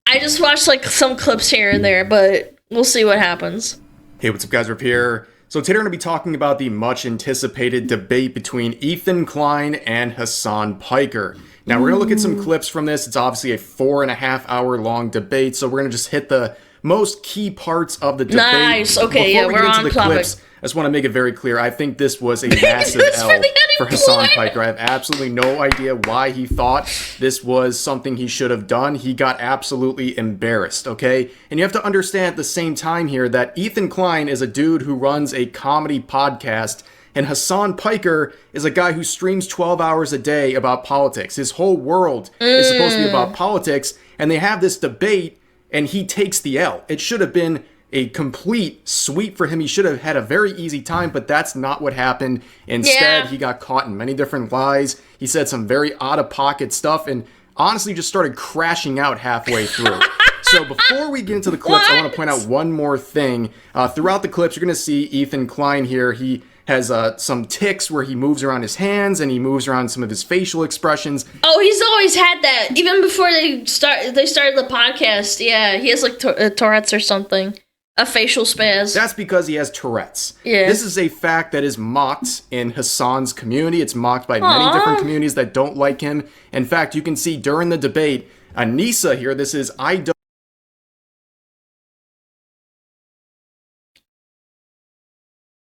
I just watched like some clips here and there, but we'll see what happens. Hey, what's up guys, Rip here. So today we're going to be talking about the much anticipated debate between Hila Klein and Hasan Piker. Now we're going to look at some clips from this. It's obviously a 4.5 hour long debate, so we're going to just hit the most key parts of the debate. Nice, okay, Before we we're get into on the topic. clips, I just want to make it very clear, I think this was a massive L for Hasan Piker. I have absolutely no idea why he thought this was something he should have done. He got absolutely embarrassed, okay? And you have to understand at the same time here that Hila Klein is a dude who runs a comedy podcast, and Hasan Piker is a guy who streams 12 hours a day about politics. His whole world is supposed to be about politics, and they have this debate, and he takes the L. It should have been a complete sweep for him. He should have had a very easy time, but that's not what happened. Instead, he got caught in many different lies. He said some very out-of-pocket stuff and honestly just started crashing out halfway through. So before we get into the clips, I want to point out one more thing. Throughout the clips, you're going to see Hila Klein here. He has some tics where he moves around his hands and he moves around some of his facial expressions. Oh, he's always had that. Even before they started the podcast. Yeah, he has like Tourette's or something. A facial spaz. That's because he has Tourette's. Yeah. This is a fact that is mocked in Hasan's community. It's mocked by many different communities that don't like him. In fact, you can see during the debate, Anissa here, this is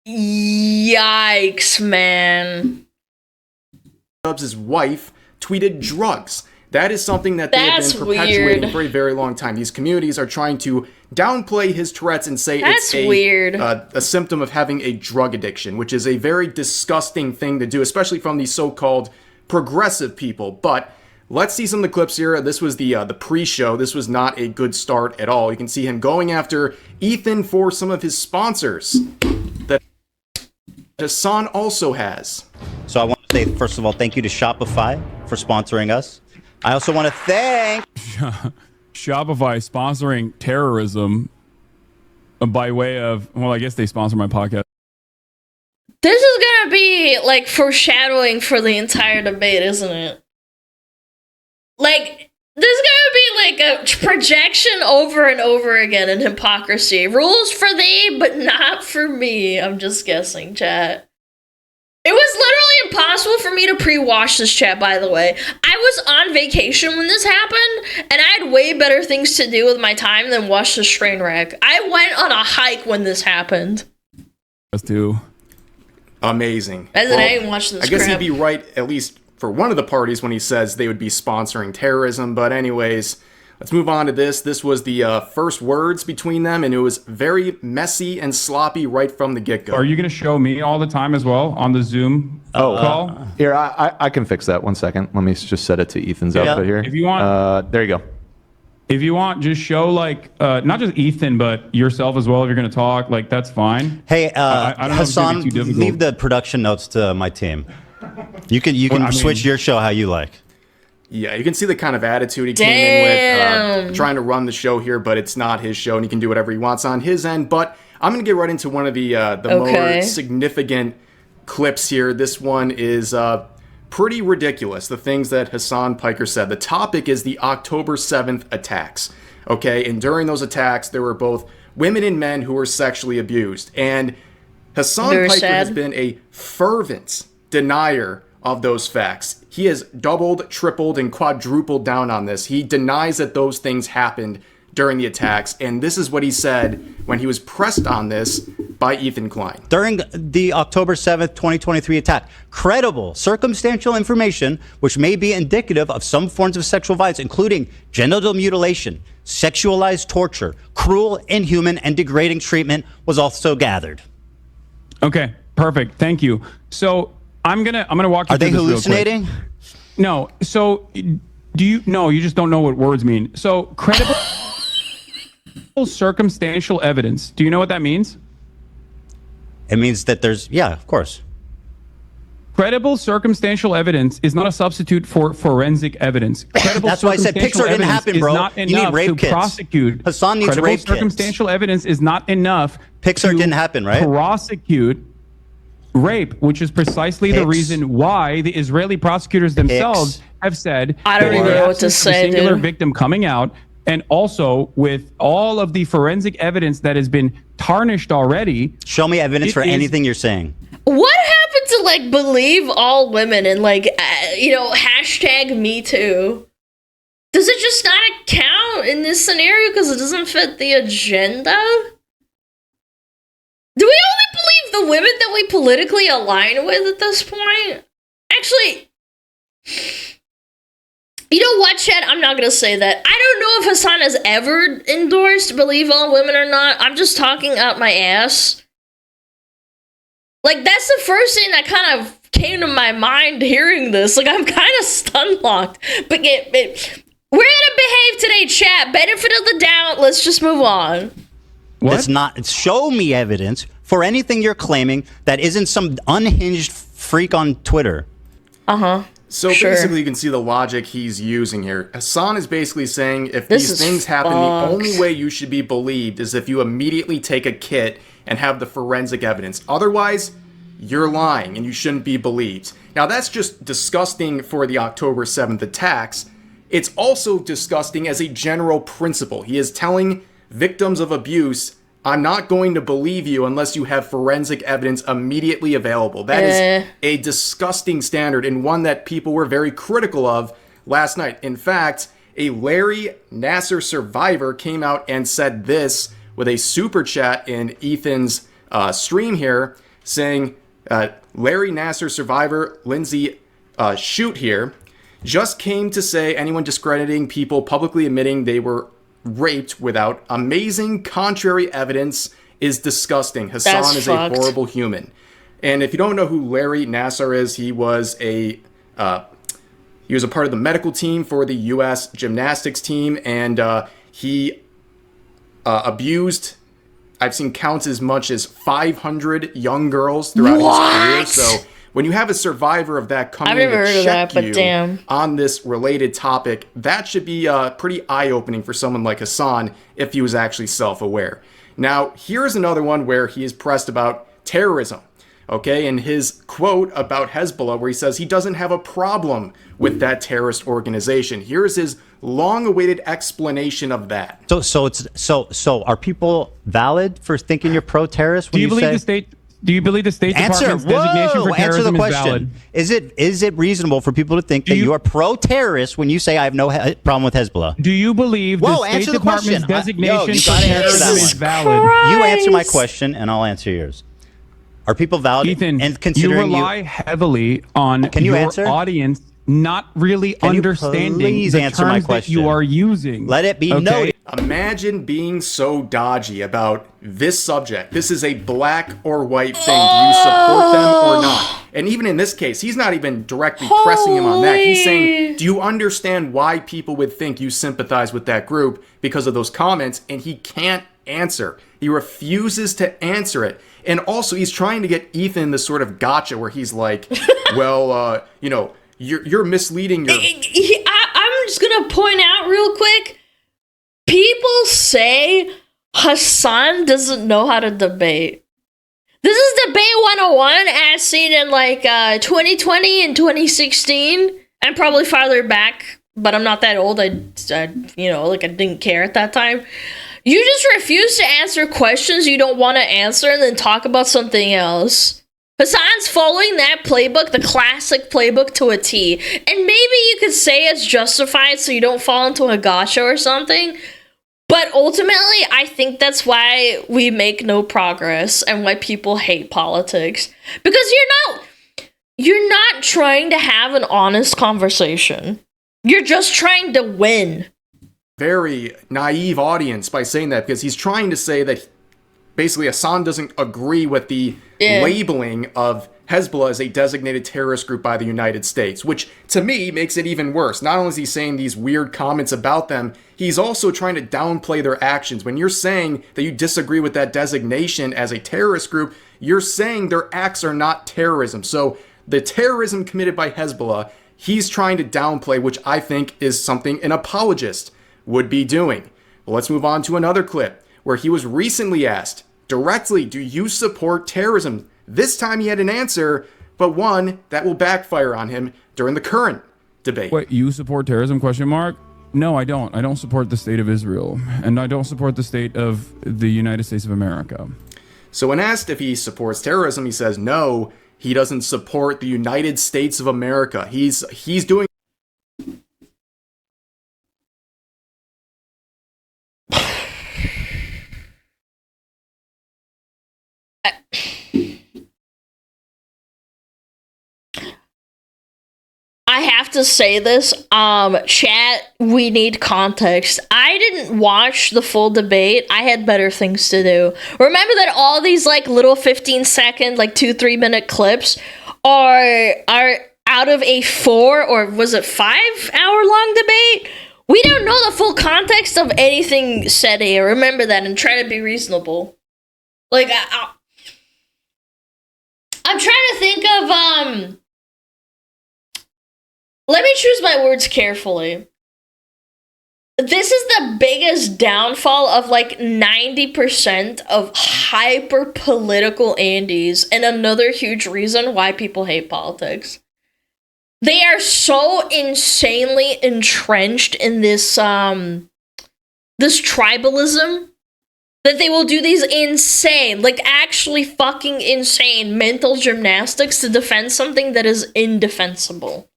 Yikes, man. Dubs' wife tweeted drugs. That is something that they have been perpetuating for a very long time. These communities are trying to downplay his Tourette's and say it's a symptom of having a drug addiction, which is a very disgusting thing to do, especially from these so-called progressive people. But let's see some of the clips here. This was the pre-show. This was not a good start at all. You can see him going after Ethan for some of his sponsors that Hasan also has. So I want to say, first of all, thank you to Shopify for sponsoring us. I also want to thank Shopify sponsoring terrorism by way of, well, I guess they sponsor my podcast. This is gonna be like foreshadowing for the entire debate, isn't it? Like, this is gonna be like a projection over and over again in hypocrisy. Rules for thee, but not for me. I'm just guessing, chat. It was literally impossible for me to pre-watch this, chat, by the way. I was on vacation when this happened, and I had way better things to do with my time than watch this Trainwreck. I went on a hike when this happened. Us too. Amazing. I didn't watch this I guess crap. he'd be right, at least for one of the parties, when he says they would be sponsoring terrorism. But anyways, let's move on to this. This was the first words between them, and it was very messy and sloppy right from the get-go. Are you going to show me all the time as well on the Zoom call? Here, I can fix that. 1 second. Let me just set it to Ethan's output here. If you want, there you go. If you want, just show like not just Ethan, but yourself as well. If you're going to talk, like that's fine. Hey, I don't know if it's gonna Hasan, be too difficult. leave the production notes to my team. You can switch your show how you like. Yeah, you can see the kind of attitude he came in with, trying to run the show here, but it's not his show, and he can do whatever he wants on his end. But I'm going to get right into one of the more significant clips here. This one is pretty ridiculous, the things that Hasan Piker said. The topic is the October 7th attacks, okay? And during those attacks, there were both women and men who were sexually abused. And Hasan Piker has been a fervent denier of those facts. He has doubled, tripled, and quadrupled down on this. He denies that those things happened during the attacks, and this is what he said when he was pressed on this by Hila Klein. During the October 7th, 2023 attack, credible circumstantial information which may be indicative of some forms of sexual violence, including genital mutilation, sexualized torture, cruel, inhuman, and degrading treatment, was also gathered. Okay, perfect. Thank you. So I'm gonna walk you Are through they this hallucinating? real quick. No. So do you? No, you just don't know what words mean. So credible circumstantial evidence. Do you know what that means? It means that there's, yeah, of course. Credible circumstantial evidence is not a substitute for forensic evidence. Credible That's why I said Pixar didn't happen, bro. Is not You need enough rape to kits. prosecute. Hasan needs Credible rape kits. circumstantial evidence is not enough. Pixar to didn't happen, right? Prosecute. rape, which is precisely the reason why the Israeli prosecutors themselves have said I don't even know what to say, a singular dude. victim coming out, and also with all of the forensic evidence that has been tarnished already. Show me evidence for anything you're saying. What happened to like believe all women and like hashtag Me Too? Does it just not count in this scenario because it doesn't fit the agenda? Do we only believe the women that we politically align with at this point? Actually, you know what, Chad? I'm not gonna say that. I don't know if Hasan has ever endorsed believe all women or not. I'm just talking out my ass. Like, that's the first thing that kind of came to my mind hearing this. Like, I'm kind of stun-locked. But we're gonna behave today, chat. Benefit of the doubt. Let's just move on. What? It's not. Show me evidence for anything you're claiming that isn't some unhinged freak on Twitter. So basically, you can see the logic he's using here. Hasan is basically saying if these things happen, the only way you should be believed is if you immediately take a kit and have the forensic evidence. Otherwise, you're lying and you shouldn't be believed. Now, that's just disgusting for the October 7th attacks. It's also disgusting as a general principle. He is telling victims of abuse, I'm not going to believe you unless you have forensic evidence immediately available. That is a disgusting standard and one that people were very critical of last night. In fact, a Larry Nassar survivor came out and said this with a super chat in Ethan's stream here, saying, Larry Nassar survivor Lindsay Shoot here just came to say anyone discrediting people publicly admitting they were raped without amazing contrary evidence is disgusting. Hasan is a horrible human. And if you don't know who Larry Nassar is, he was a part of the medical team for the U.S. gymnastics team, and he abused, I've seen counts as much as 500 young girls throughout his career. So when you have a survivor of that coming in to check you on this related topic, that should be pretty eye-opening for someone like Hasan if he was actually self-aware. Now, here's another one where he is pressed about terrorism. Okay, and his quote about Hezbollah, where he says he doesn't have a problem with that terrorist organization. Here's his long-awaited explanation of that. So are people valid for thinking you're pro-terrorist? Do you believe the State Department's designation for terrorism is valid? Is it reasonable for people to think that you are pro-terrorist when you say I have no problem with Hezbollah? Do you believe the State Department's designation for terrorism is valid? You answer my question, and I'll answer yours. Are people valid? Ethan, and considering you rely heavily on your audience not really understanding the terms that you are using. Let it be noted. Imagine being so dodgy about this subject. This is a black or white thing. Do you support them or not? And even in this case, he's not even directly pressing him on that. He's saying, do you understand why people would think you sympathize with that group because of those comments? And he can't answer. He refuses to answer it. And also, he's trying to get Ethan the sort of gotcha where he's like, well, you're misleading your... I'm just going to point out real quick. People say Hasan doesn't know how to debate. This is debate 101 as seen in like 2020 and 2016 and probably farther back, but I'm not that old. I didn't care at that time. You just refuse to answer questions you don't want to answer and then talk about something else. Hasan's following that playbook, the classic playbook, to a T. And maybe you could say it's justified so you don't fall into a gotcha or something. But ultimately, I think that's why we make no progress and why people hate politics. Because you're not trying to have an honest conversation. You're just trying to win. Very naive audience by saying that, because he's trying to say that basically Hasan doesn't agree with the labeling of Hezbollah as a designated terrorist group by the United States, which to me makes it even worse. Not only is he saying these weird comments about them, he's also trying to downplay their actions. When you're saying that you disagree with that designation as a terrorist group, you're saying their acts are not terrorism. So the terrorism committed by Hezbollah, he's trying to downplay, which I think is something an apologist would be doing. Well, let's move on to another clip where he was recently asked directly, do you support terrorism? This time he had an answer, but one that will backfire on him during the current debate. Wait, you support terrorism, question mark? No, I don't. I don't support the state of Israel, and I don't support the state of the United States of America. So when asked if he supports terrorism, he says no, he doesn't support the United States of America. He's doing I have to say this, chat, we need context. I didn't watch the full debate. I had better things to do. Remember that all these like little 15-second, like 2-3 minute clips are out of a 4 or was it 5 hour long debate? We don't know the full context of anything said here. Remember that and try to be reasonable. Like I'm trying to think of let me choose my words carefully. This is the biggest downfall of like 90% of hyper political Andes, and another huge reason why people hate politics. They are so insanely entrenched in this this tribalism that they will do these insane, like actually fucking insane mental gymnastics to defend something that is indefensible.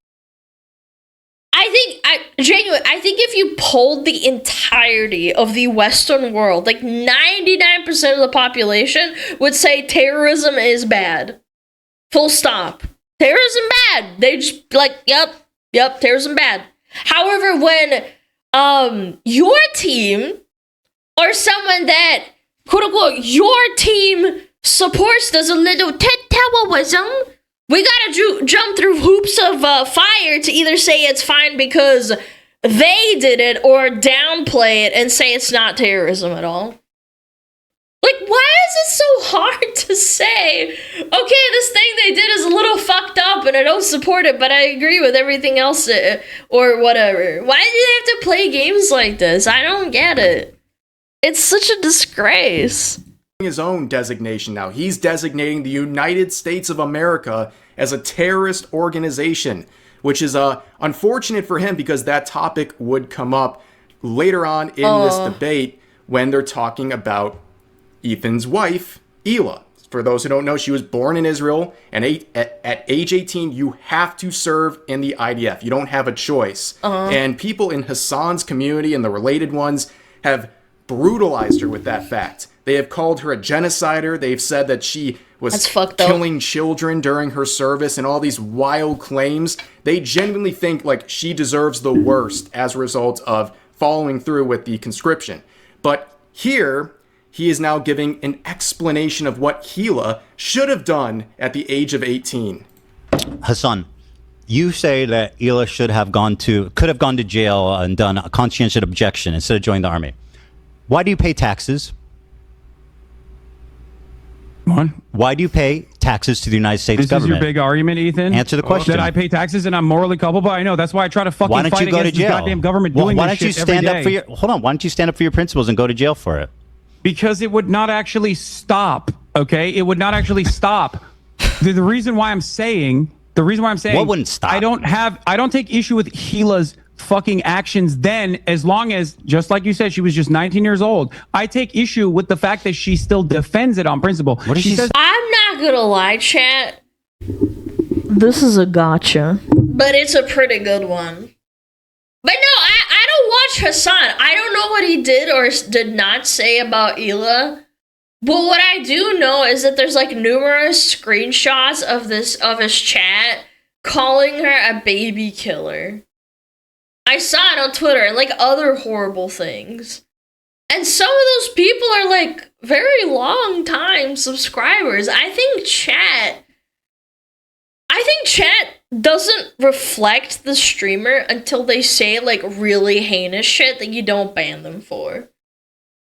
I think if you polled the entirety of the Western world, like 99% of the population would say terrorism is bad. Full stop. Terrorism bad. They just like, yep, terrorism bad. However, when your team or someone that quote unquote your team supports does a little terrorism, we gotta jump through hoops of fire to either say it's fine because they did it or downplay it and say it's not terrorism at all. Like, why is it so hard to say, okay, this thing they did is a little fucked up and I don't support it, but I agree with everything else or whatever? Why do they have to play games like this? I don't get it. It's such a disgrace. His own designation now. He's designating the United States of America as a terrorist organization, which is unfortunate for him because that topic would come up later on in this debate when they're talking about Ethan's wife, Hila. For those who don't know, she was born in Israel, and at age 18, you have to serve in the IDF. You don't have a choice. And people in Hasan's community and the related ones have brutalized her with that fact. They have called her a genocider. They've said that she was killing children during her service and all these wild claims. They genuinely think like she deserves the worst as a result of following through with the conscription. But here, he is now giving an explanation of what Hila should have done at the age of 18. Hasan, you say that Hila could have gone to jail and done a conscientious objection instead of joining the army. Why do you pay taxes? Why do you pay taxes to the United States government? This is your big argument, Ethan? Answer the question. That I pay taxes and I'm morally culpable? I know. That's why I try to fucking fight against this goddamn government doing this shit every day. Hold on. Why don't you stand up for your principles and go to jail for it? Because it would not actually stop, okay? It would not actually stop. The reason why I'm saying... What wouldn't stop? I don't take issue with Hila's fucking actions then, as long as, just like you said, she was just 19 years old. I take issue with the fact that she still defends it on principle. What she says? I'm not gonna lie, chat. This is a gotcha. But it's a pretty good one. But no, I don't watch Hasan. I don't know what he did or did not say about Hila. But what I do know is that there's like numerous screenshots of his chat calling her a baby killer. I saw it on Twitter and like other horrible things. And some of those people are like very long time subscribers. I think chat doesn't reflect the streamer until they say like really heinous shit that you don't ban them for.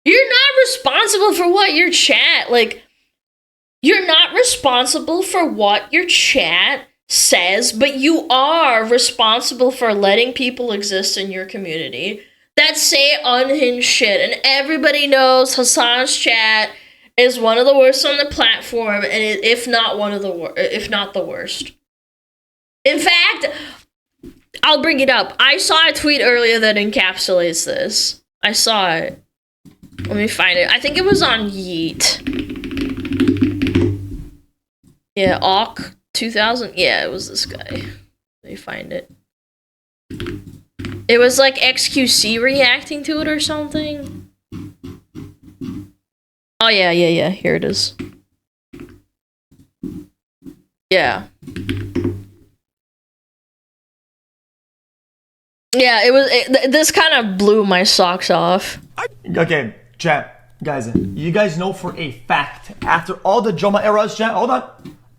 You're not responsible for what your chat, you're not responsible for what your chat says, but you are responsible for letting people exist in your community that say unhinged shit. And everybody knows Hasan's chat is one of the worst on the platform, and if not one of the if not the worst. In fact, I'll bring it up. I saw a tweet earlier that encapsulates this. I saw it. Let me find it. I think it was on Yeet. Yeah, Awk 2000. Yeah, it was this guy. Let me find it. It was like XQC reacting to it or something. Oh, yeah. Here it is. Yeah. Yeah, this kind of blew my socks off. Okay, chat, guys, you guys know for a fact, after all the drama eras, chat, hold on.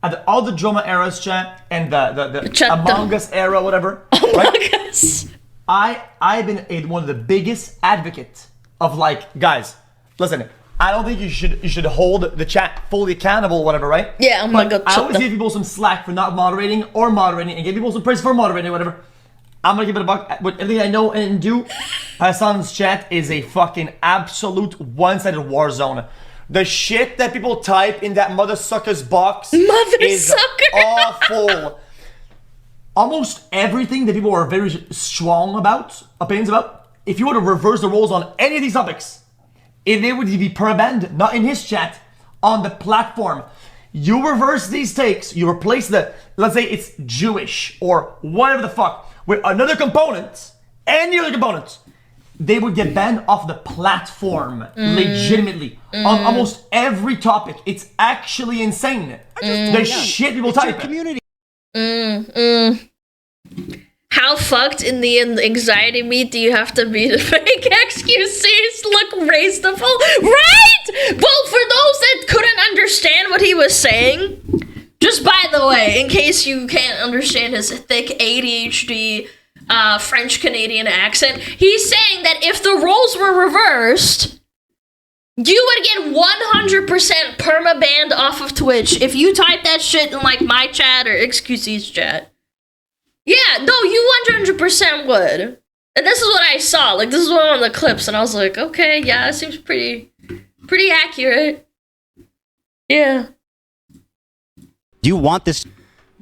After all the drama eras, chat, and the Among Us era, whatever. Among Us. I've been one of the biggest advocates of, like, guys, listen, I don't think you should hold the chat fully accountable, whatever, right? Yeah, I'm gonna go. I always give people some slack for not moderating or moderating, and give people some praise for moderating, whatever. I'm gonna give it a buck. With everything I know and do, Hasan's chat is a fucking absolute one-sided war zone. The shit that people type in that mother sucker's box is awful. Almost everything that people are very strong about, opinions about, if you were to reverse the roles on any of these topics, if they would be permabanned, not in his chat, on the platform. You reverse these takes, you replace let's say it's Jewish or whatever the fuck, with another component, any other component, they would get banned off the platform, legitimately, on almost every topic. It's actually insane. The shit people type. Community. How fucked in the anxiety meet do you have to be to make XQCs look reasonable? Right? Well, for those that couldn't understand what he was saying, just by the way, in case you can't understand his thick ADHD French-Canadian accent, he's saying that if the roles were reversed, you would get 100% perma-banned off of Twitch if you type that shit in, like, my chat or XQC's chat. Yeah, no, you 100% would. And this is what I saw. Like, this is one of the clips, and I was like, okay, yeah, it seems pretty accurate. Yeah. Do you want this?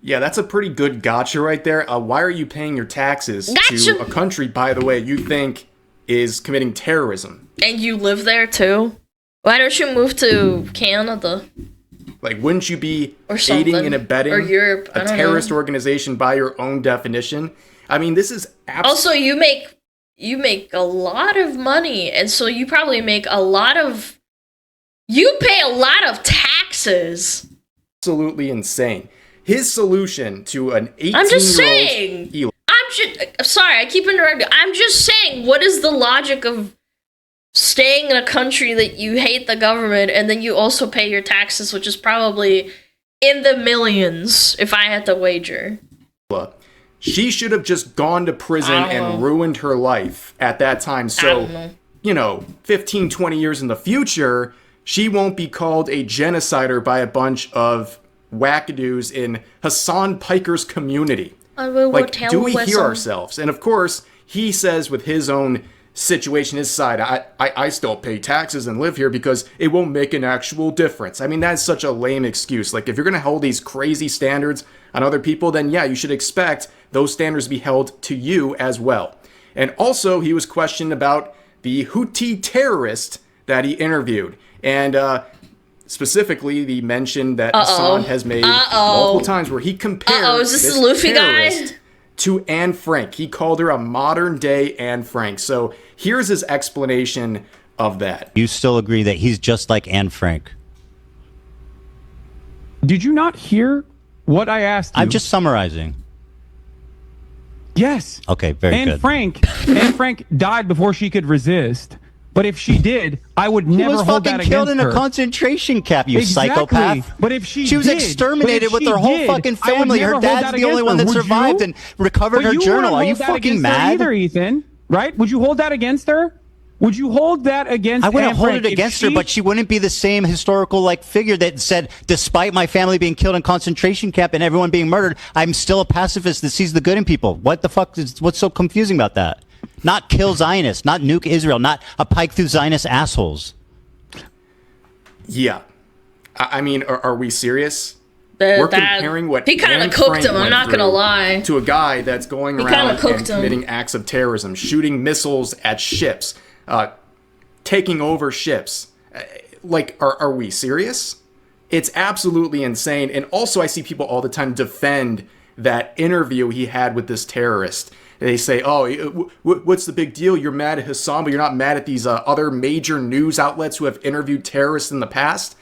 Yeah, that's a pretty good gotcha right there. Why are you paying your taxes Gotcha. to a country, by the way, you think is committing terrorism? And you live there, too? Why don't you move to Canada? Like, wouldn't you be Or aiding something. and abetting Or Europe, I a don't terrorist know. organization by your own definition? I mean, this is Also, you make a lot of money, and so you probably make you pay a lot of taxes. absolutely insane. His solution to an 18-year-old... I'm just saying. Sorry, I keep interrupting. I'm just saying, what is the logic of staying in a country that you hate the government and then you also pay your taxes, which is probably in the millions, if I had to wager. She should have just gone to prison and ruined her life at that time. So, 15, 20 years in the future, she won't be called a genocider by a bunch of wackadoos in Hasan Piker's community. Like, do we hear ourselves? And of course, he says with his own situation, his side, I still pay taxes and live here because it won't make an actual difference. I mean, that's such a lame excuse. Like, if you're going to hold these crazy standards on other people, then yeah, you should expect those standards to be held to you as well. And also, he was questioned about the Houthi terrorist that he interviewed. And specifically, he mentioned that Hasan has made multiple times where he compared is this the Luffy guy? To Anne Frank. He called her a modern-day Anne Frank. So here's his explanation of that. You still agree that he's just like Anne Frank? Did you not hear what I asked you? I'm just summarizing. Yes. Okay, very good. Anne Frank died before she could resist. But if she did, I would never hold that against her. She was fucking killed in a concentration camp, you psychopath. But if she was exterminated with her whole fucking family. Her dad's the only one that survived and recovered her journal. Are you fucking mad? Either, Ethan, right? Would you hold that against her? Would you hold that against her? I wouldn't hold it against her, but she wouldn't be the same historical figure that said, despite my family being killed in concentration camp and everyone being murdered, I'm still a pacifist that sees the good in people. What the fuck what's so confusing about that? Not kill Zionists, not nuke Israel, not a pike through Zionist assholes. Yeah, I mean, are we serious? We're comparing what he kind of cooked him. I'm not gonna lie. To a guy that's going around and committing acts of terrorism, shooting missiles at ships, taking over ships. Like, are we serious? It's absolutely insane. And also, I see people all the time defend that interview he had with this terrorist. They say, "Oh, what's the big deal? You're mad at Hasan, but you're not mad at these other major news outlets who have interviewed terrorists in the past."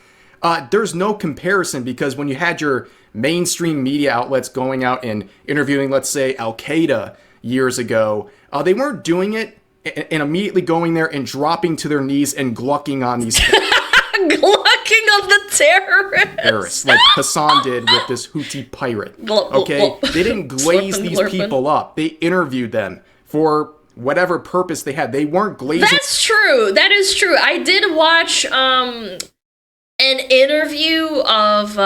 There's no comparison, because when you had your mainstream media outlets going out and interviewing, let's say, Al-Qaeda years ago, they weren't doing it and immediately going there and dropping to their knees and glucking on these glucking on the terrorists, like Hasan did with this Houthi pirate. Okay, they didn't glaze these people up. They interviewed them for whatever purpose they had. They weren't glazing. That's true. That is true. I did watch an interview of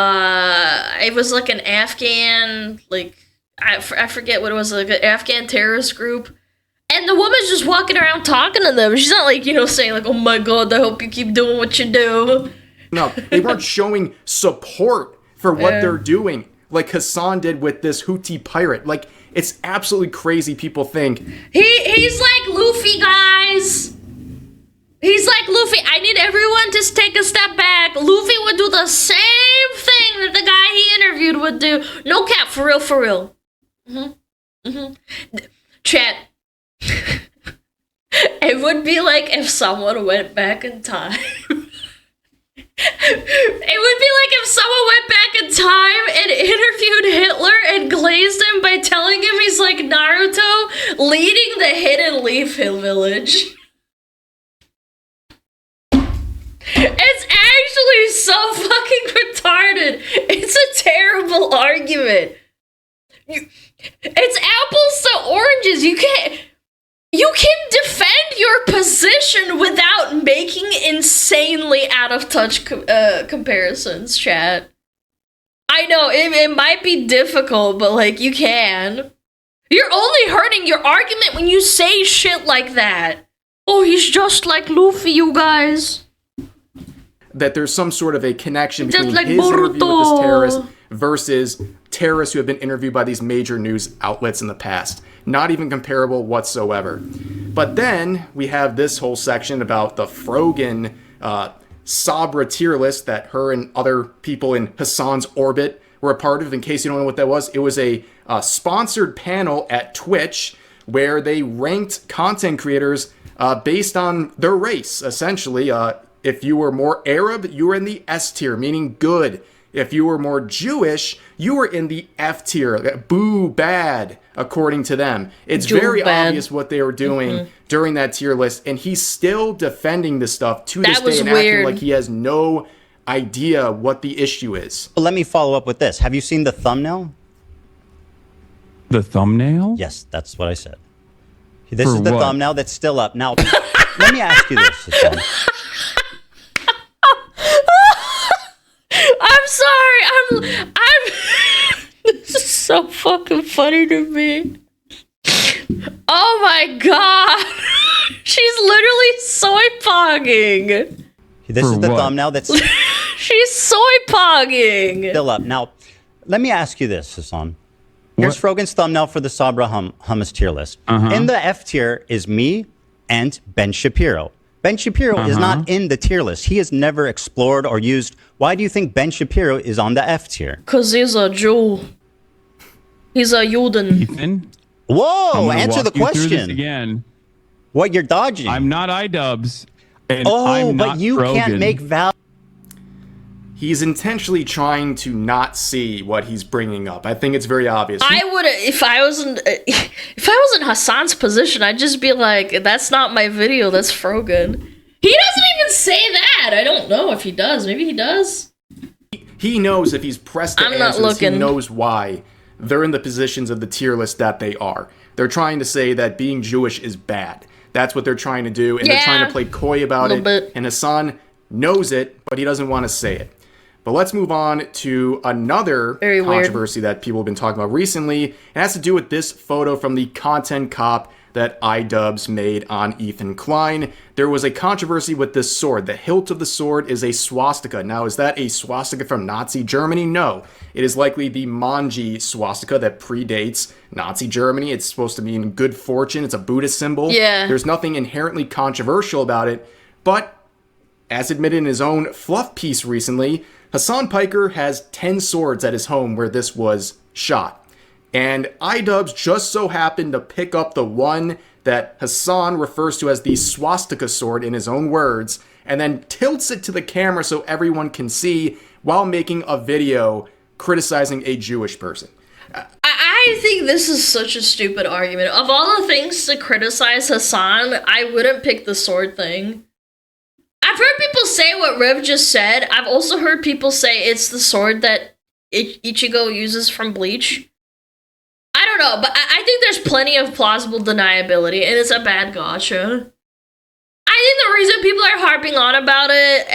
it was like an Afghan, like I forget what it was, like an Afghan terrorist group, and the woman's just walking around talking to them. She's not like, saying like, "Oh my God, I hope you keep doing what you do." No, they weren't showing support for what they're doing like Hasan did with this Houthi pirate. Like, it's absolutely crazy. People think he's like Luffy, guys. He's like Luffy. I need everyone to take a step back. Luffy would do the same thing that the guy he interviewed would do. No cap, for real, for real. Chat. It would be like if someone went back in time. It would be like if someone went back in time and interviewed Hitler and glazed him by telling him he's like Naruto leading the Hidden Leaf Hill Village. It's actually so fucking retarded. It's a terrible argument. It's apples to oranges. You can defend your position without making insanely out of touch comparisons, chat. I know it might be difficult, but like, you can. You're only hurting your argument when you say shit like that. Oh, he's just like Luffy, you guys. That there's some sort of a connection between his interview with this terrorist versus terrorists who have been interviewed by these major news outlets in the past. Not even comparable whatsoever. But then we have this whole section about the Frogan Sabra tier list that her and other people in Hasan's orbit were a part of. In case you don't know what that was, it was a sponsored panel at Twitch where they ranked content creators based on their race, essentially. If you were more Arab, you were in the S tier, meaning good. If you were more Jewish, you were in the F tier, boo, bad, according to them. It's very obvious what they were doing during that tier list, and he's still defending this stuff to this day and acting like he has no idea what the issue is. Let me follow up with this. Have you seen the thumbnail? The thumbnail? Yes, that's what I said. This is the thumbnail that's still up. Now, let me ask you this, Hasan. I'm sorry. I'm this is so fucking funny to me. Oh my God. She's literally soy pogging. This is the thumbnail that's she's soy pogging. Still up. Now, let me ask you this, Hasan. Here's Frogan's thumbnail for the Sabra hummus tier list. In the F tier is me and Ben Shapiro. Ben Shapiro is not in the tier list. He has never explored or used. Why do you think Ben Shapiro is on the F tier? Because he's a Jew. He's a Juden. Ethan? Whoa, answer the question. Again. What, you're dodging? I'm not iDubbbz. I'm not but you Frogan. Can't make valid. He's intentionally trying to not see what he's bringing up. I think it's very obvious. I would, if I was in Hasan's position, I'd just be like, "That's not my video. That's Frogan." He doesn't even say that. I don't know if he does. Maybe he does. He knows if he's pressed to I'm not looking. He knows why they're in the positions of the tier list that they are. They're trying to say that being Jewish is bad. That's what they're trying to do, and they're trying to play coy about it. Bit. And Hasan knows it, but he doesn't want to say it. But let's move on to another controversy that people have been talking about recently. It has to do with this photo from the content cop that iDubbbz made on Ethan Klein. There was a controversy with this sword. The hilt of the sword is a swastika. Now, is that a swastika from Nazi Germany? No. It is likely the Manji swastika that predates Nazi Germany. It's supposed to mean good fortune. It's a Buddhist symbol. Yeah. There's nothing inherently controversial about it. But, as admitted in his own fluff piece recently, Hasan Piker has 10 swords at his home where this was shot. And iDubbbz just so happened to pick up the one that Hasan refers to as the swastika sword in his own words, and then tilts it to the camera so everyone can see while making a video criticizing a Jewish person. I think this is such a stupid argument. Of all the things to criticize Hasan, I wouldn't pick the sword thing. I've heard people say what Riv just said. I've also heard people say it's the sword that Ichigo uses from Bleach. I don't know, but I think there's plenty of plausible deniability, and it's a bad gotcha. I think the reason people are harping on about it,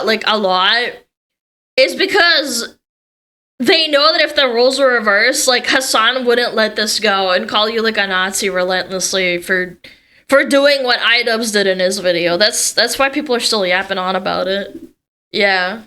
like, a lot, is because they know that if the roles were reversed, like, Hasan wouldn't let this go and call you, like, a Nazi relentlessly for doing what iDubbbz did in his video. That's why people are still yapping on about it. Yeah.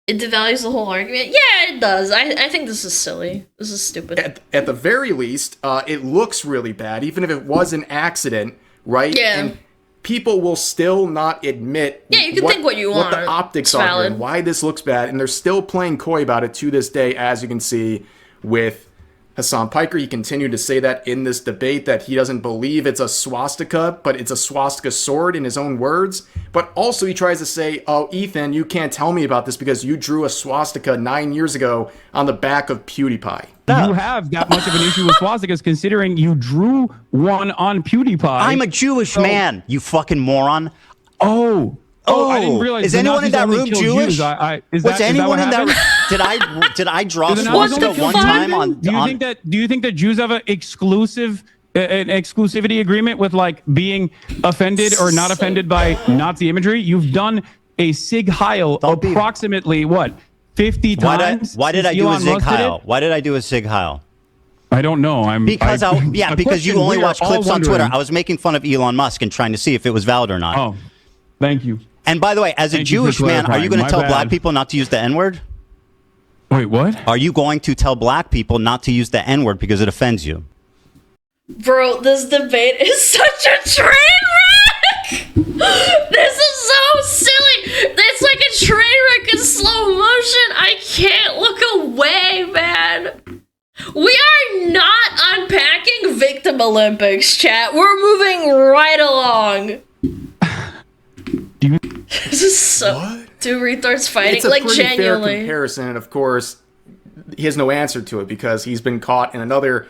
It devalues the whole argument? Yeah, it does. I think this is silly. This is stupid. At the very least, it looks really bad, even if it was an accident, right? Yeah. And people will still not admit you can think what you want. What the optics are and why this looks bad, and they're still playing coy about it to this day, as you can see with Hasan Piker. He continued to say that in this debate, that he doesn't believe it's a swastika, but it's a swastika sword in his own words. But also he tries to say, oh, Ethan, you can't tell me about this because you drew a swastika 9 years ago on the back of PewDiePie. You have that much of an issue with swastikas considering you drew one on PewDiePie. I'm a Jewish man, you fucking moron. Oh, I didn't realize. Is anyone in that room Jewish? Was anyone in that room? Did I draw swastika one time on? Do you think that Jews have an exclusivity agreement with, like, being offended or not offended by Nazi imagery? You've done a Sig Heil approximately what 50 times. Why did I do a Sig Heil? Why did I do a Sig Heil? I don't know. Because you only watch clips on Twitter. I was making fun of Elon Musk and trying to see if it was valid or not. Oh, thank you. And by the way, as a Jewish man, are you going to tell black people not to use the N-word? Wait, what? Are you going to tell black people not to use the N-word because it offends you? Bro, this debate is such a train wreck! This is so silly! It's like a train wreck in slow motion! I can't look away, man! We are not unpacking Victim Olympics, chat. We're moving right along. This is so... Two retards fighting, it's a like, pretty genuinely. fair comparison, and of course, he has no answer to it because he's been caught in another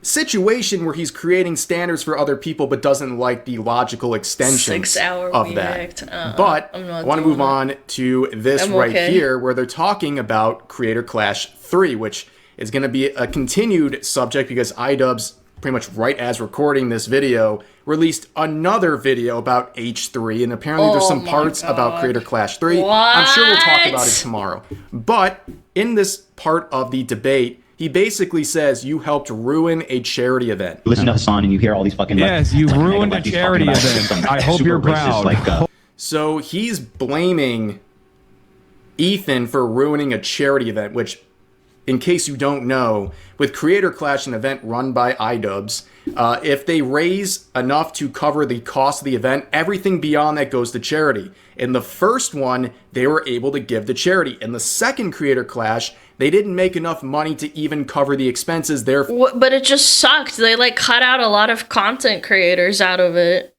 situation where he's creating standards for other people but doesn't like the logical extensions of that. But I want to move on to this here where they're talking about Creator Clash 3, which is going to be a continued subject because iDubbbz, pretty much right as recording this video, released another video about H3, and apparently there's some parts about Creator Clash 3. What? I'm sure we'll talk about it tomorrow. But in this part of the debate, he basically says, you helped ruin a charity event. You listen to Hasan and you hear all these fucking... Yes, you ruined a charity event. I hope you're proud. So he's blaming Ethan for ruining a charity event, which, in case you don't know, with Creator Clash, an event run by iDubbbz, if they raise enough to cover the cost of the event, everything beyond that goes to charity. In the first one, they were able to give to charity. In the second Creator Clash, they didn't make enough money to even cover the expenses. But it just sucked. They, like, cut out a lot of content creators out of it.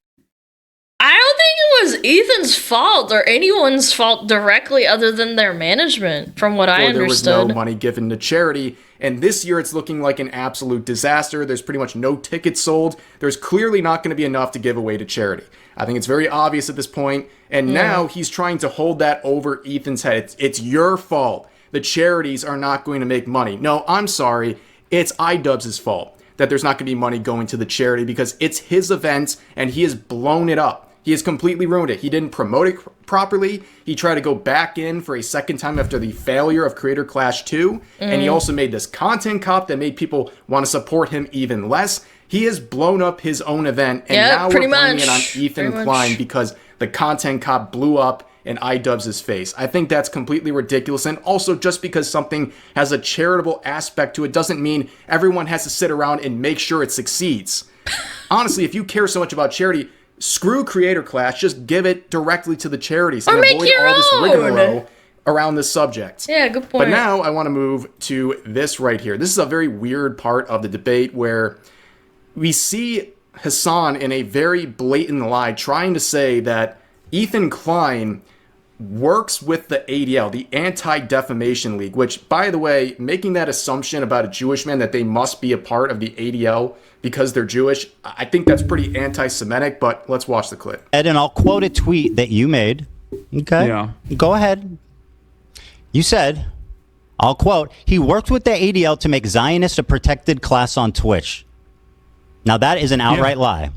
I don't think it was Ethan's fault or anyone's fault directly other than their management, from what I understood. There was no money given to charity, and this year it's looking like an absolute disaster. There's pretty much no tickets sold. There's clearly not going to be enough to give away to charity. I think it's very obvious at this point, and now he's trying to hold that over Ethan's head. It's your fault. The charities are not going to make money. No, I'm sorry. It's iDubbbz's fault that there's not going to be money going to the charity because it's his event and he has blown it up. He has completely ruined it. He didn't promote it properly. He tried to go back in for a second time after the failure of Creator Clash 2. And he also made this content cop that made people want to support him even less. He has blown up his own event. And now we're blaming it on Ethan Klein because the content cop blew up and iDubbbz his face. I think that's completely ridiculous. And also, just because something has a charitable aspect to it doesn't mean everyone has to sit around and make sure it succeeds. Honestly, if you care so much about charity, screw Creator Clash, just give it directly to the charities and avoid all this rigmarole around this subject. Yeah, good point. But now I want to move to this right here. This is a very weird part of the debate where we see Hasan in a very blatant lie trying to say that Ethan Klein works with the ADL, the Anti-Defamation League, which, by the way, making that assumption about a Jewish man that they must be a part of the ADL because they're Jewish, I think that's pretty anti-Semitic, but let's watch the clip. Ed, and I'll quote a tweet that you made. Okay? Yeah. Go ahead. You said, I'll quote, he worked with the ADL to make Zionists a protected class on Twitch. Now, that is an outright lie.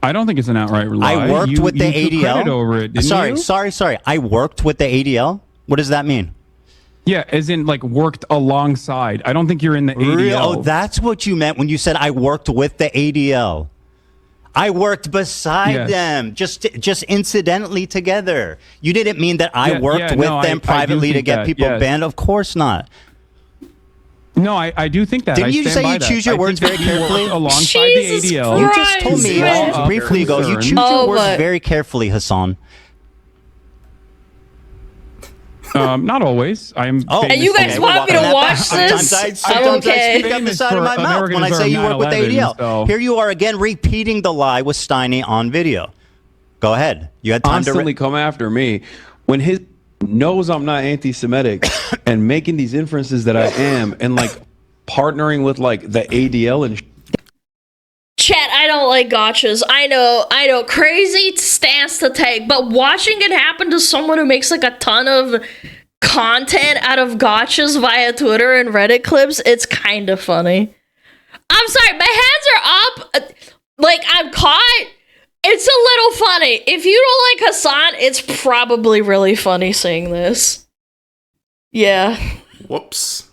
I don't think it's an outright lie. I worked with the ADL. Took credit over it, didn't you? Sorry. I worked with the ADL. What does that mean? Yeah, as in like worked alongside. I don't think you're in the ADL. Oh, that's what you meant when you said I worked with the ADL. I worked beside them, just incidentally together. You didn't mean that I worked with them privately to get people banned. Of course not. No, I do think that. Didn't you say you choose your words very carefully? Alongside the ADL. You just told me briefly ago. You choose your words very carefully, Hasan. Not always. And you guys want me to watch this? Sometimes I speak up the side of my mouth when I say you work with the ADL. So. Here you are again repeating the lie with Steiny on video. Go ahead. You had time constantly come after me when his knows I'm not anti-Semitic and making these inferences that I am and like partnering with like the ADL and Chat, I don't like gotchas. I know, crazy stance to take, but watching it happen to someone who makes like a ton of content out of gotchas via Twitter and Reddit clips, it's kind of funny. I'm sorry, my hands are up, like I'm caught. It's a little funny. If you don't like Hasan, it's probably really funny seeing this. Yeah. Whoops.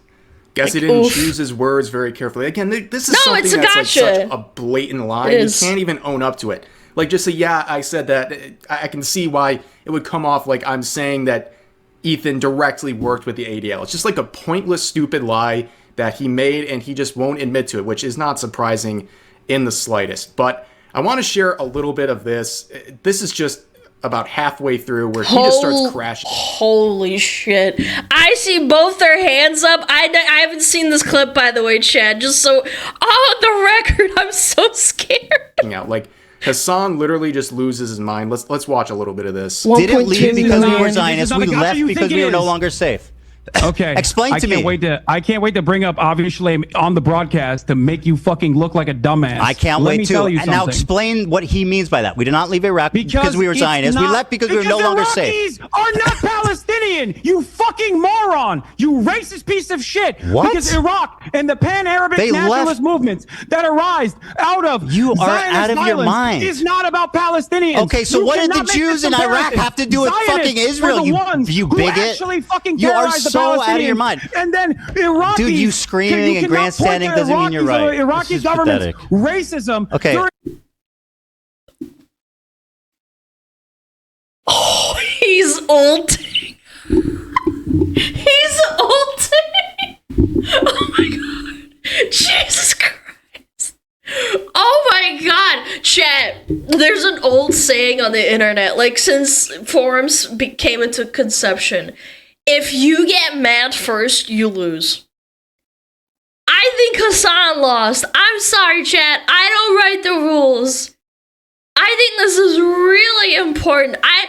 Guess he didn't choose his words very carefully. Again, this is something that's like such a blatant lie. You can't even own up to it. Like, just say, yeah, I said that. I can see why it would come off like I'm saying that Ethan directly worked with the ADL. It's just like a pointless, stupid lie that he made, and he just won't admit to it, which is not surprising in the slightest. But I want to share a little bit of this. This is just about halfway through where he just starts crashing. Holy shit. I see both their hands up. I haven't seen this clip, by the way, Chad. Just so, on the record, I'm so scared. Yeah, like, Hasan literally just loses his mind. Let's watch a little bit of this. Didn't leave because we were Zionists. We left because we were no longer safe. Okay. Explain to me. I can't wait to bring up obviously on the broadcast to make you fucking look like a dumbass. I can't wait to. And now explain what he means by that. We did not leave Iraq because we were Zionists. We left because we were no longer safe. Are not Palestinian. You fucking moron. You racist piece of shit. What? Because Iraq and the pan-Arabic nationalist movements that arise out of you are out of your mind. Is not about Palestinians. Okay, so what did the Jews in Iraq have to do with fucking Israel? You bigot. You are so out of your mind. And then Iraqis, dude, you screaming and grandstanding doesn't mean you're right. Iraqi government's racism. Okay. Oh, he's ulting. He's ulting. Oh my god. Jesus Christ. Oh my god. Chat, there's an old saying on the internet, like since forums came into conception. If you get mad first, you lose. I think Hasan lost. I'm sorry, chat. I don't write the rules. I think this is really important. I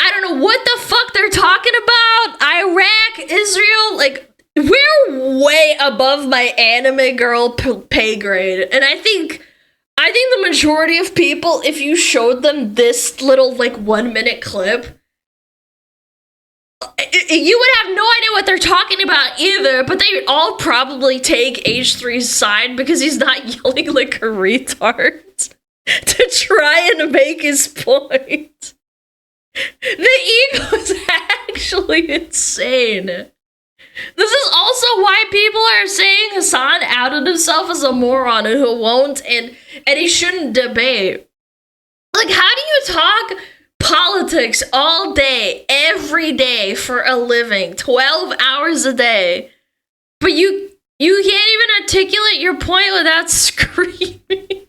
don't know what the fuck they're talking about. Iraq, Israel, like, we're way above my anime girl pay grade. And I think the majority of people, if you showed them this little, like, 1 minute clip, you would have no idea what they're talking about either, but they all probably take H3's side because he's not yelling like a retard. to try and make his point. The ego is actually insane. This is also why people are saying Hasan outed himself as a moron and who won't and he shouldn't debate. Like, how do you talk politics all day, every day for a living, 12 hours a day, but you can't even articulate your point without screaming?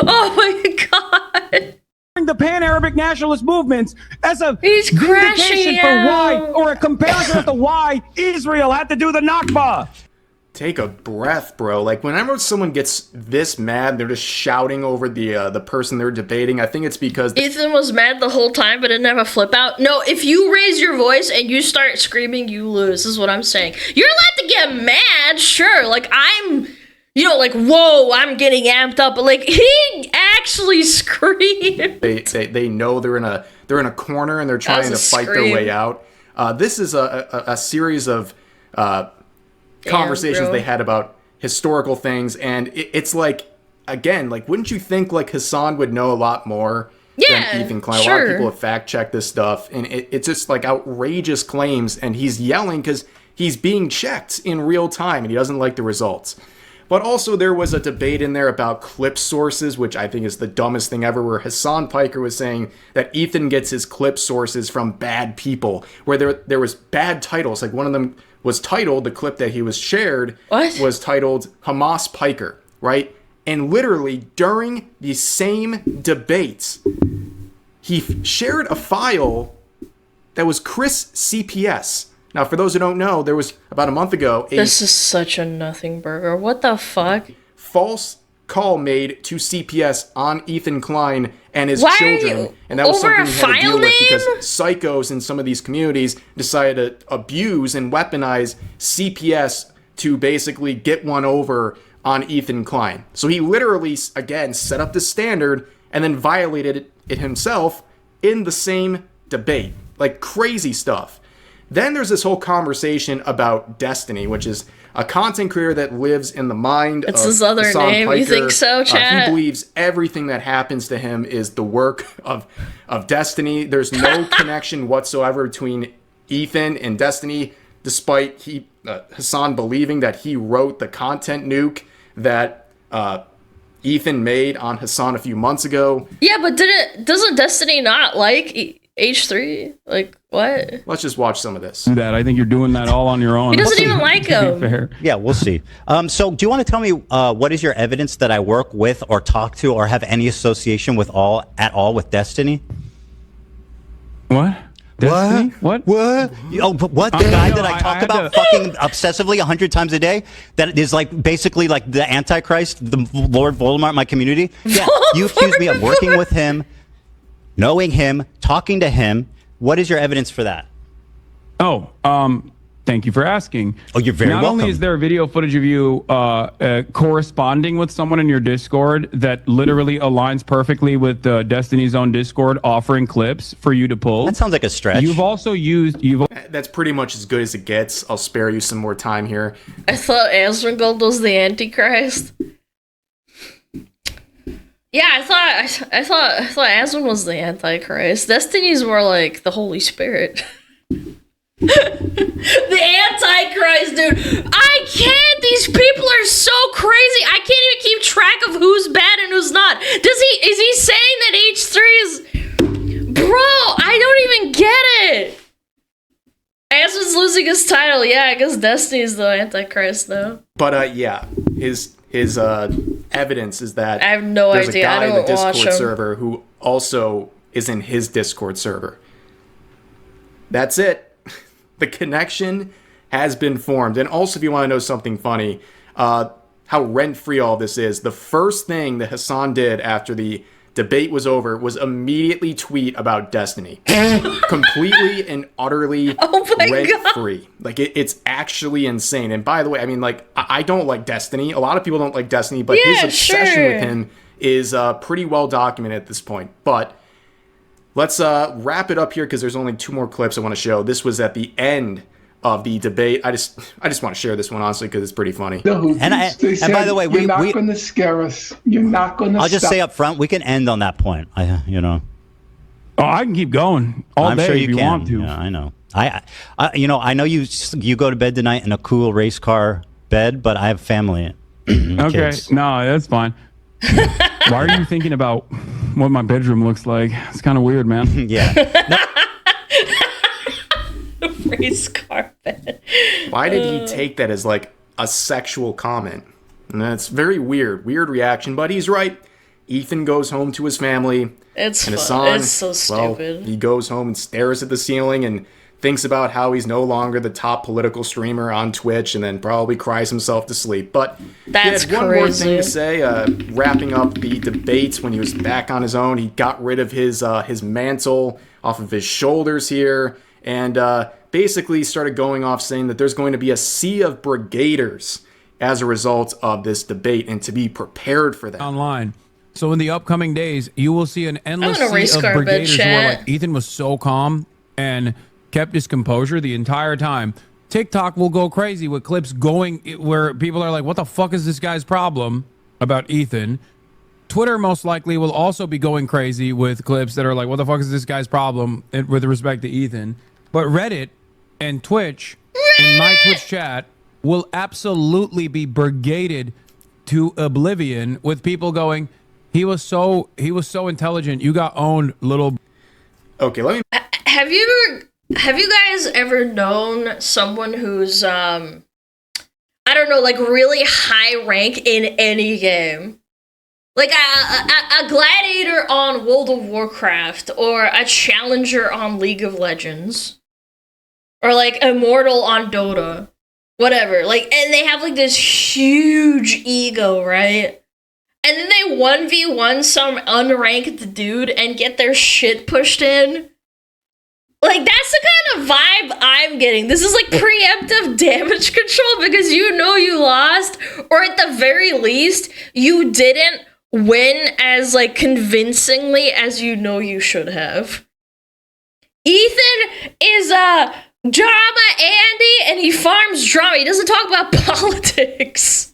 Oh my god. The pan-Arabic nationalist movements as a He's vindication for why, out. or a comparison as to why Israel had to do the Nakba. Take a breath, bro. Like, whenever someone gets this mad, they're just shouting over the person they're debating. I think it's because Ethan was mad the whole time, but didn't have a flip out. No, if you raise your voice and you start screaming, you lose, is what I'm saying. You're allowed to get mad, sure. Like, I'm, like, whoa, I'm getting amped up. But, like, he actually screamed. they know they're in a corner and they're trying to fight their way out. This is a series of conversations they had about historical things, and it's like, again, like, wouldn't you think like Hasan would know a lot more than Ethan Klein? Sure. A lot of people have fact checked this stuff, and it's just like outrageous claims, and he's yelling because he's being checked in real time and he doesn't like the results. But also there was a debate in there about clip sources, which I think is the dumbest thing ever, where Hasan Piker was saying that Ethan gets his clip sources from bad people, where there was bad titles. Like, one of them was titled, the clip that he was shared was titled Hamas Piker, right? And literally during the same debates, he shared a file that was Chris CPS. Now, for those who don't know, there was about a month ago This is such a nothing burger. What the fuck? false call made to CPS on Ethan Klein and his Why are children, you and that was over something a he had to file deal with because name? psychos in some of these communities decided to abuse and weaponize CPS to basically get one over on Ethan Klein. So he literally, again, set up the standard and then violated it himself in the same debate. Like, crazy stuff. Then there's this whole conversation about Destiny, which is a content creator that lives in the mind It's of his other Hasan name. Piker. You think so, chat? He believes everything that happens to him is the work of Destiny. There's no connection whatsoever between Ethan and Destiny, despite Hasan believing that he wrote the content nuke that Ethan made on Hasan a few months ago. Yeah, but doesn't Destiny not like H3? Like, what? Let's just watch some of this. That I think you're doing that all on your own. He doesn't even like him. Fair. Yeah, we'll see. So do you want to tell me what is your evidence that I work with or talk to or have any association with at all with Destiny? What? Destiny? What? What? Oh, what? The guy that I talk about fucking obsessively 100 times a day? That is like basically like the Antichrist, the Lord Voldemort in my community? Yeah. You accuse me of working with him, knowing him, talking to him. What is your evidence for that? Oh, thank you for asking. Oh, you're very welcome. Not only is there video footage of you corresponding with someone in your Discord that literally aligns perfectly with Destiny's own Discord, offering clips for you to pull. That sounds like a stretch. You've also used... That's pretty much as good as it gets. I'll spare you some more time here. I thought Asmongold was the Antichrist. Yeah, I thought Asmon was the Antichrist. Destiny's more like the Holy Spirit. The Antichrist, dude. I can't. These people are so crazy. I can't even keep track of who's bad and who's not. Is he saying that H3 is... Bro, I don't even get it. Asmon's losing his title. Yeah, I guess Destiny's the Antichrist, though. But, yeah, his evidence is that I have no there's idea. a guy I in don't the watch Discord him. server who also is in his Discord server. That's it. The connection has been formed. And also, if you want to know something funny, how rent-free all this is, the first thing that Hasan did after the debate was over was immediately tweet about Destiny. Completely and utterly rent-free. Like, it's actually insane. And by the way, I mean, like, I don't like Destiny. A lot of people don't like Destiny, but his obsession with him is pretty well documented at this point. But let's wrap it up here because there's only two more clips I want to show. This was at the end of the debate. I just want to share this one honestly because it's pretty funny. And by the way, you're not going to scare us. You're not going to. I'll just say up front, we can end on that point. Oh, I can keep going all day sure if you want to. Yeah, I know. I know you go to bed tonight in a cool race car bed, but I have family. Okay, Kids. no, that's fine. Why are you thinking about what my bedroom looks like? It's kind of weird, man. Yeah. Race car bed. Why did he take that as like a sexual comment? And that's very weird reaction, but he's right. Ethan goes home to his family. It's and fun. Hasan, It's so stupid. He goes home and stares at the ceiling and thinks about how he's no longer the top political streamer on Twitch, and then probably cries himself to sleep. But that's he had one more thing to say, wrapping up the debates when he was back on his own. He got rid of his mantle off of his shoulders here, and basically started going off saying that there's going to be a sea of brigaders as a result of this debate, and to be prepared for that. Online. So in the upcoming days, you will see an endless sea of car bed brigaders chat. where like Ethan was so calm and kept his composure the entire time. TikTok will go crazy with clips going where people are like, what the fuck is this guy's problem about Ethan? Twitter most likely will also be going crazy with clips that are like, what the fuck is this guy's problem with respect to Ethan? But Reddit and Twitch and my Twitch chat will absolutely be brigaded to oblivion with people going, he was so intelligent. You got owned, little. Okay, let me. Have you guys ever known someone who's I don't know, like really high rank in any game? Like a gladiator on World of Warcraft, or a challenger on League of Legends, or like immortal on Dota, whatever. Like, and they have like this huge ego, right? And then they 1v1 some unranked dude and get their shit pushed in. Like, that's the kind of vibe I'm getting. This is like preemptive damage control because you know you lost, or at the very least, you didn't win as like convincingly as you know you should have. Ethan is a drama Andy, and he farms drama. He doesn't talk about politics.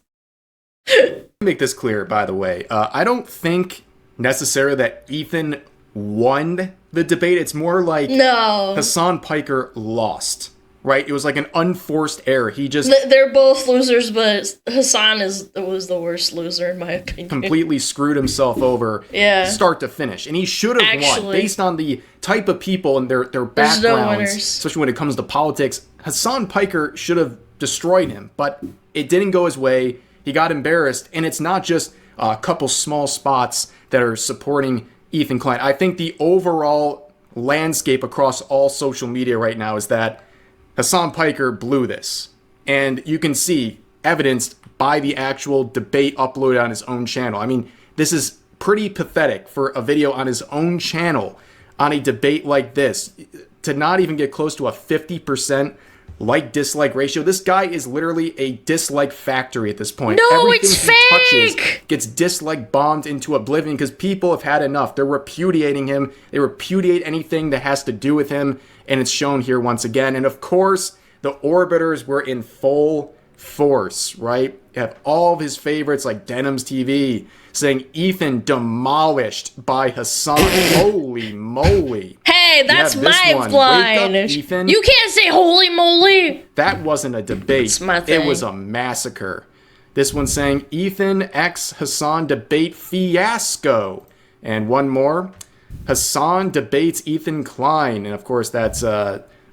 Make this clear, by the way. I don't think necessarily that Ethan won the debate. It's more like Hasan Piker lost, right? It was like an unforced error. He just they're both losers, but Hasan was the worst loser in my opinion. Completely screwed himself over, start to finish, and he should have won based on the type of people and their backgrounds, especially when it comes to politics. Hasan Piker should have destroyed him, but it didn't go his way. He got embarrassed, and it's not just a couple small spots that are supporting Ethan Klein. I think the overall landscape across all social media right now is that Hasan Piker blew this. And you can see evidenced by the actual debate uploaded on his own channel. I mean, this is pretty pathetic for a video on his own channel on a debate like this to not even get close to a 50% like-dislike ratio. This guy is literally a dislike factory at this point. No, everything it's he fake! touches gets dislike bombed into oblivion because people have had enough. They're repudiating him. They repudiate anything that has to do with him, and it's shown here once again. And of course, the Orbiters were in full force, right? You have all of his favorites like Denim's TV saying Ethan demolished by Hasan. Holy moly. Hey, that's my line. Wake up, Ethan. You can't say holy moly. That wasn't a debate. It's my thing. It was a massacre. This one saying Ethan x Hasan debate fiasco. And one more. Hasan debates Ethan Klein. And of course, that's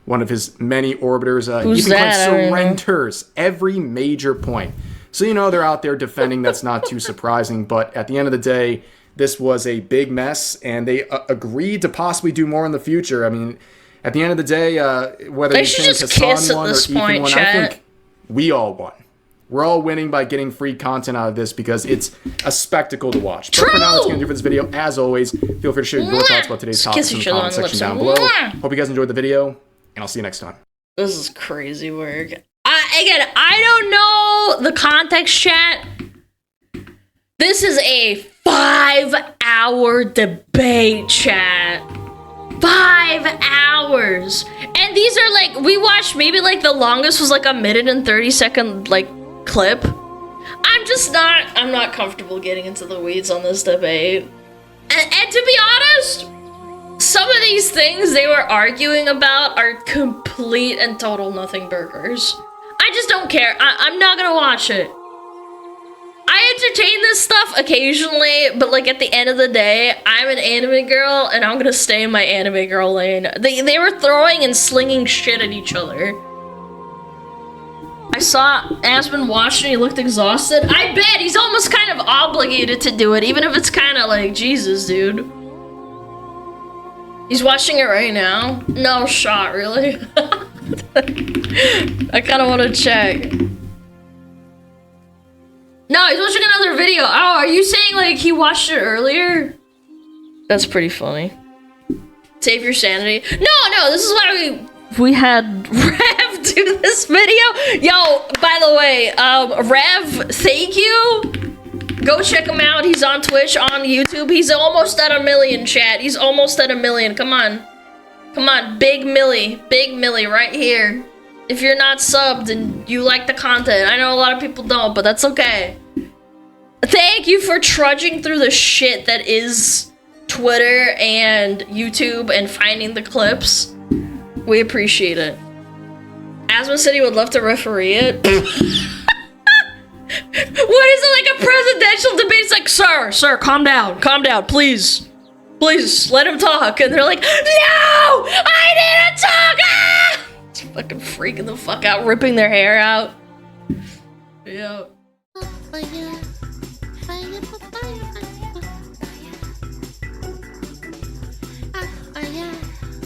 one of his many orbiters. Who's Ethan that? Klein surrenders every major point. So, they're out there defending. That's not too surprising. But at the end of the day, this was a big mess. And they agreed to possibly do more in the future. I mean, at the end of the day, whether you think Hasan won or Ethan won, I think we all won. We're all winning by getting free content out of this because it's a spectacle to watch. But for now, that's going to do for this video. As always, feel free to share your thoughts about today's topics in the comment section down below. Hope you guys enjoyed the video, and I'll see you next time. This is crazy work. I don't know the context, chat. This is a 5-hour debate, chat. 5 hours. And these are like, we watched maybe like the longest was like a minute and 30-second like clip. I'm not comfortable getting into the weeds on this debate. And to be honest, some of these things they were arguing about are complete and total nothing burgers. I just don't care. I'm not gonna watch it. I entertain this stuff occasionally, but like at the end of the day, I'm an anime girl and I'm gonna stay in my anime girl lane. They were throwing and slinging shit at each other. I saw Aspen watching, he looked exhausted. I bet he's almost kind of obligated to do it, even if it's kind of like, Jesus, dude. He's watching it right now? No shot, really? I kind of want to check. No, he's watching another video. Oh, are you saying like he watched it earlier? That's pretty funny. Save your sanity. No, this is why we had Rev do this video. Yo, by the way, Rev, thank you. Go check him out. He's on Twitch, on YouTube. He's almost at 1 million, chat. He's almost at 1 million. Come on. Come on, Big Millie right here. If you're not subbed and you like the content, I know a lot of people don't, but that's okay. Thank you for trudging through the shit that is Twitter and YouTube and finding the clips. We appreciate it. Asma said he would love to referee it. What is it, like a presidential debate? It's like, sir, calm down, please. Please, let him talk. And they're like, no, I need to talk! Ah! It's fucking freaking the fuck out, ripping their hair out. Yeah.